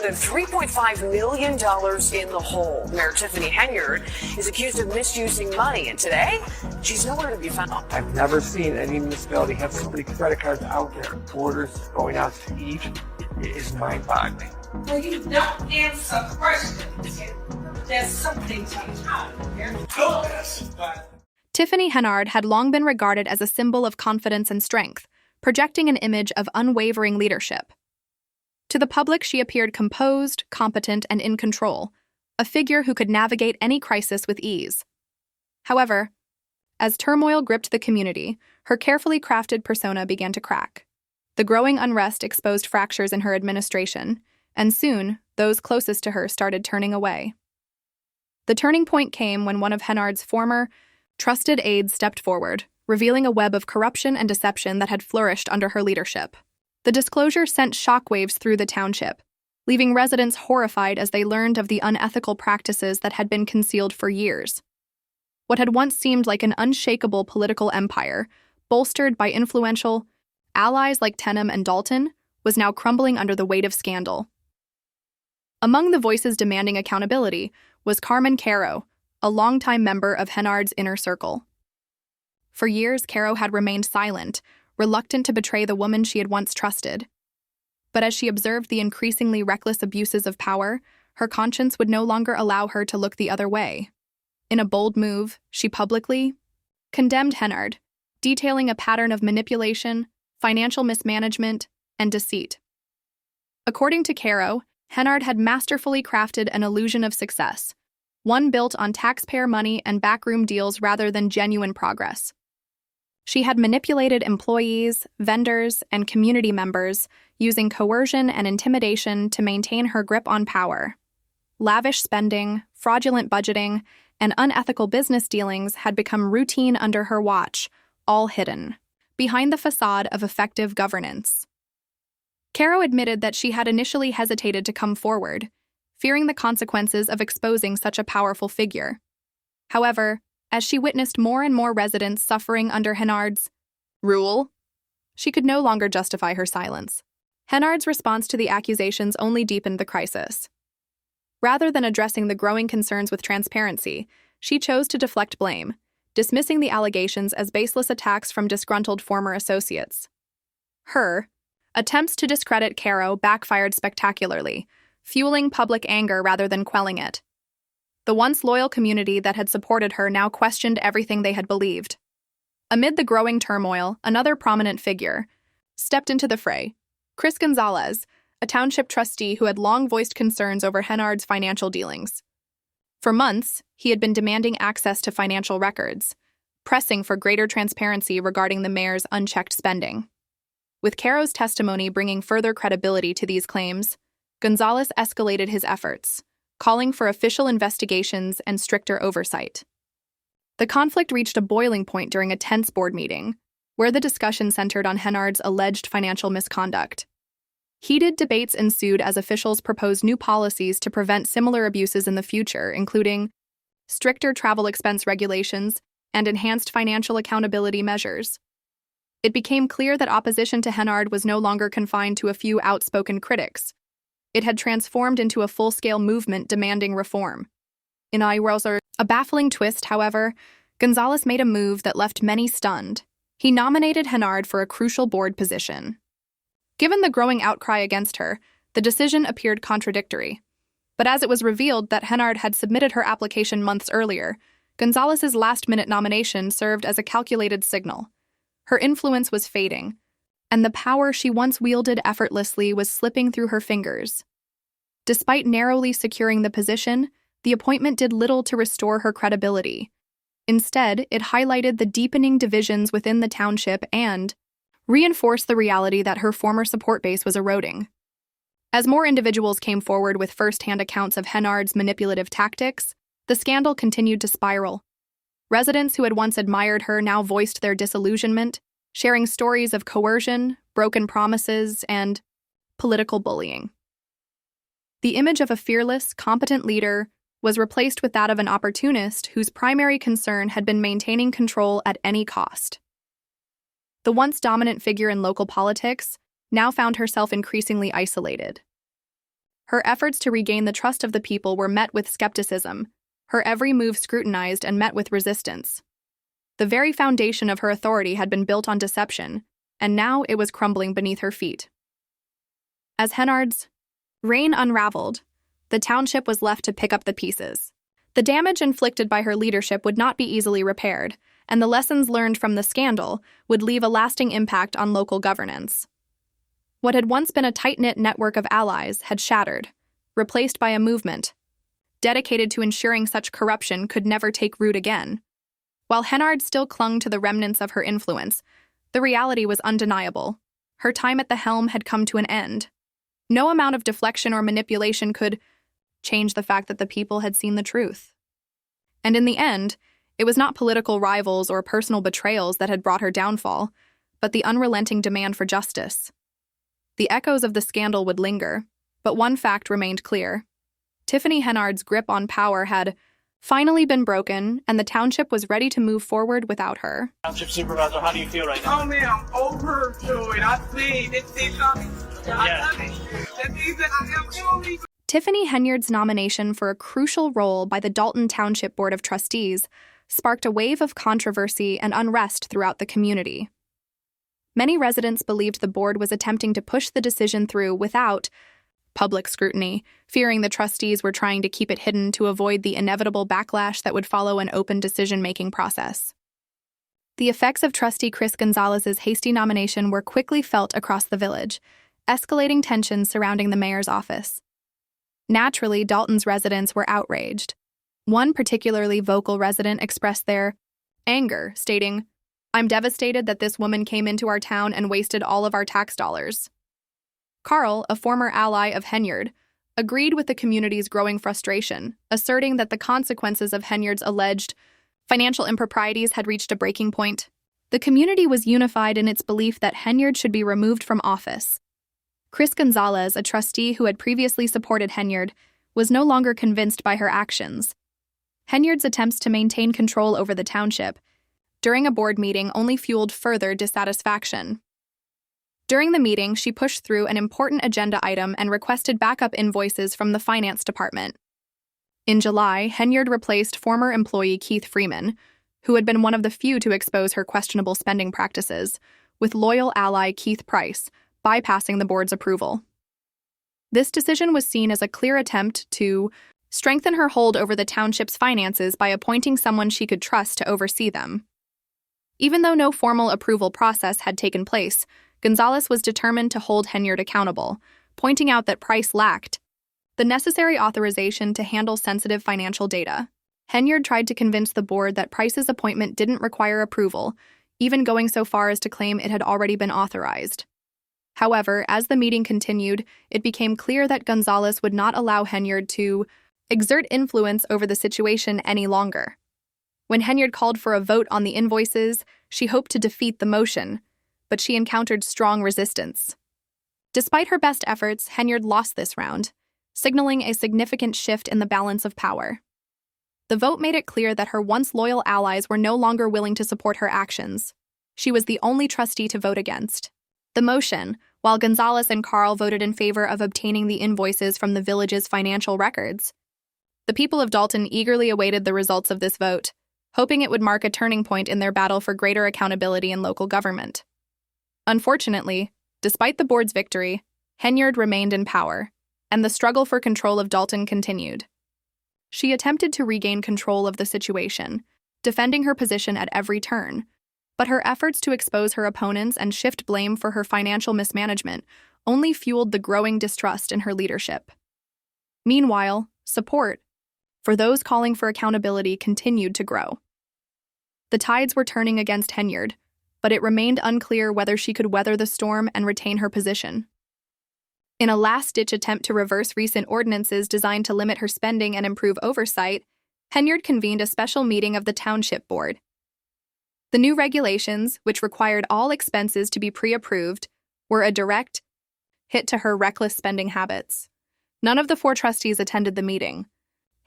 than $3.5 million in the hole. Mayor Tiffany Henyard is accused of misusing money, and today, she's nowhere to be found. I've never seen any municipality have so many credit cards out there. Orders going out to eat is mind-boggling. Well, you don't answer questions. There's something to talk here. Tiffany Henyard had long been regarded as a symbol of confidence and strength, projecting an image of unwavering leadership. To the public, she appeared composed, competent, and in control, a figure who could navigate any crisis with ease. However, as turmoil gripped the community, her carefully crafted persona began to crack. The growing unrest exposed fractures in her administration, and soon, those closest to her started turning away. The turning point came when one of Henyard's former, trusted aides stepped forward, revealing a web of corruption and deception that had flourished under her leadership. The disclosure sent shockwaves through the township, leaving residents horrified as they learned of the unethical practices that had been concealed for years. What had once seemed like an unshakable political empire, bolstered by influential allies like Tenham and Dalton, was now crumbling under the weight of scandal. Among the voices demanding accountability was Carmen Caro, a longtime member of Henyard's inner circle. For years, Caro had remained silent, reluctant to betray the woman she had once trusted. But as she observed the increasingly reckless abuses of power, her conscience would no longer allow her to look the other way. In a bold move, she publicly condemned Henyard, detailing a pattern of manipulation, financial mismanagement, and deceit. According to Caro, Henyard had masterfully crafted an illusion of success, one built on taxpayer money and backroom deals rather than genuine progress. She had manipulated employees, vendors, and community members, using coercion and intimidation to maintain her grip on power. Lavish spending, fraudulent budgeting, and unethical business dealings had become routine under her watch, all hidden behind the facade of effective governance. Caro admitted that she had initially hesitated to come forward, fearing the consequences of exposing such a powerful figure. However, as she witnessed more and more residents suffering under Henyard's rule, she could no longer justify her silence. Henyard's response to the accusations only deepened the crisis. Rather than addressing the growing concerns with transparency, she chose to deflect blame, dismissing the allegations as baseless attacks from disgruntled former associates. Her attempts to discredit Caro backfired spectacularly, fueling public anger rather than quelling it. The once loyal community that had supported her now questioned everything they had believed. Amid the growing turmoil, another prominent figure stepped into the fray: Chris Gonzalez, a township trustee who had long voiced concerns over Henyard's financial dealings. For months, he had been demanding access to financial records, pressing for greater transparency regarding the mayor's unchecked spending. With Caro's testimony bringing further credibility to these claims, Gonzalez escalated his efforts, calling for official investigations and stricter oversight. The conflict reached a boiling point during a tense board meeting, where the discussion centered on Henyard's alleged financial misconduct. Heated debates ensued as officials proposed new policies to prevent similar abuses in the future, including stricter travel expense regulations and enhanced financial accountability measures. It became clear that opposition to Henyard was no longer confined to a few outspoken critics. It had transformed into a full-scale movement demanding reform. In a baffling twist, however, Gonzalez made a move that left many stunned. He nominated Henyard for a crucial board position. Given the growing outcry against her, the decision appeared contradictory. But as it was revealed that Henyard had submitted her application months earlier, Gonzalez's last-minute nomination served as a calculated signal. Her influence was fading, and the power she once wielded effortlessly was slipping through her fingers. Despite narrowly securing the position, the appointment did little to restore her credibility. Instead, it highlighted the deepening divisions within the township and reinforced the reality that her former support base was eroding. As more individuals came forward with first-hand accounts of Henyard's manipulative tactics, the scandal continued to spiral. Residents who had once admired her now voiced their disillusionment, sharing stories of coercion, broken promises, and political bullying. The image of a fearless, competent leader was replaced with that of an opportunist whose primary concern had been maintaining control at any cost. The once dominant figure in local politics now found herself increasingly isolated. Her efforts to regain the trust of the people were met with skepticism, her every move scrutinized and met with resistance. The very foundation of her authority had been built on deception, and now it was crumbling beneath her feet. As Henyard's reign unraveled, the township was left to pick up the pieces. The damage inflicted by her leadership would not be easily repaired, and the lessons learned from the scandal would leave a lasting impact on local governance. What had once been a tight-knit network of allies had shattered, replaced by a movement dedicated to ensuring such corruption could never take root again. While Henyard still clung to the remnants of her influence, the reality was undeniable. Her time at the helm had come to an end. No amount of deflection or manipulation could change the fact that the people had seen the truth. And in the end, it was not political rivals or personal betrayals that had brought her downfall, but the unrelenting demand for justice. The echoes of the scandal would linger, but one fact remained clear. Tiffany Henyard's grip on power had finally been broken, and the township was ready to move forward without her. Township Supervisor, how do you feel right now? Oh man, I'm overjoyed. I see this is coming. I love it. That means that I am truly. Tiffany Henyard's nomination for a crucial role by the Dalton Township Board of Trustees sparked a wave of controversy and unrest throughout the community. Many residents believed the board was attempting to push the decision through without public scrutiny, fearing the trustees were trying to keep it hidden to avoid the inevitable backlash that would follow an open decision-making process. The effects of Trustee Chris Gonzalez's hasty nomination were quickly felt across the village, escalating tensions surrounding the mayor's office. Naturally, Dalton's residents were outraged. One particularly vocal resident expressed their anger, stating, "I'm devastated that this woman came into our town and wasted all of our tax dollars." Carl, a former ally of Henyard, agreed with the community's growing frustration, asserting that the consequences of Henyard's alleged financial improprieties had reached a breaking point. The community was unified in its belief that Henyard should be removed from office. Chris Gonzalez, a trustee who had previously supported Henyard, was no longer convinced by her actions. Henyard's attempts to maintain control over the township during a board meeting only fueled further dissatisfaction. During the meeting, she pushed through an important agenda item and requested backup invoices from the finance department. In July, Henyard replaced former employee Keith Freeman, who had been one of the few to expose her questionable spending practices, with loyal ally Keith Price, bypassing the board's approval. This decision was seen as a clear attempt to strengthen her hold over the township's finances by appointing someone she could trust to oversee them. Even though no formal approval process had taken place, Gonzalez was determined to hold Henyard accountable, pointing out that Price lacked the necessary authorization to handle sensitive financial data. Henyard tried to convince the board that Price's appointment didn't require approval, even going so far as to claim it had already been authorized. However, as the meeting continued, it became clear that Gonzalez would not allow Henyard to exert influence over the situation any longer. When Henyard called for a vote on the invoices, she hoped to defeat the motion, but she encountered strong resistance. Despite her best efforts, Henyard lost this round, signaling a significant shift in the balance of power. The vote made it clear that her once loyal allies were no longer willing to support her actions. She was the only trustee to vote against the motion, while Gonzalez and Carl voted in favor of obtaining the invoices from the village's financial records. The people of Dalton eagerly awaited the results of this vote, hoping it would mark a turning point in their battle for greater accountability in local government. Unfortunately, despite the board's victory, Henyard remained in power, and the struggle for control of Dalton continued. She attempted to regain control of the situation, defending her position at every turn, but her efforts to expose her opponents and shift blame for her financial mismanagement only fueled the growing distrust in her leadership. Meanwhile, support for those calling for accountability continued to grow. The tides were turning against Henyard, but it remained unclear whether she could weather the storm and retain her position. In a last-ditch attempt to reverse recent ordinances designed to limit her spending and improve oversight, Henyard convened a special meeting of the Township Board. The new regulations, which required all expenses to be pre-approved, were a direct hit to her reckless spending habits. None of the 4 trustees attended the meeting.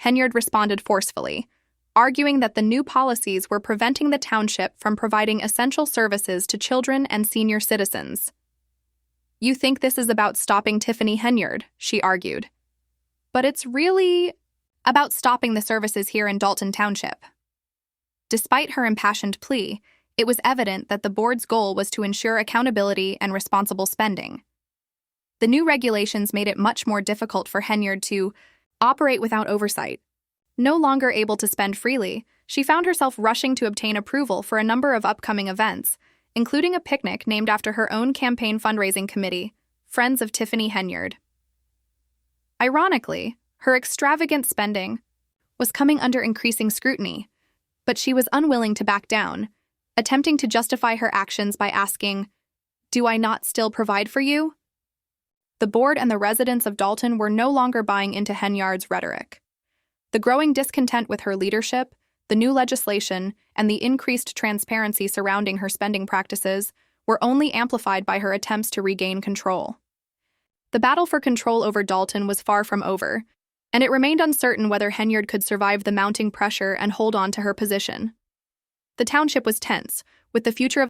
Henyard responded forcefully, arguing that the new policies were preventing the township from providing essential services to children and senior citizens. "You think this is about stopping Tiffany Henyard," she argued. but it's really about stopping the services here in Dalton Township. Despite her impassioned plea, it was evident that the board's goal was to ensure accountability and responsible spending. The new regulations made it much more difficult for Henyard to operate without oversight. No longer able to spend freely, she found herself rushing to obtain approval for a number of upcoming events, including a picnic named after her own campaign fundraising committee, Friends of Tiffany Henyard. Ironically, her extravagant spending was coming under increasing scrutiny, but she was unwilling to back down, attempting to justify her actions by asking, "Do I not still provide for you?" The board and the residents of Dalton were no longer buying into Henyard's rhetoric. The growing discontent with her leadership, the new legislation, and the increased transparency surrounding her spending practices were only amplified by her attempts to regain control. The battle for control over Dalton was far from over, and it remained uncertain whether Henyard could survive the mounting pressure and hold on to her position. The township was tense, with the future of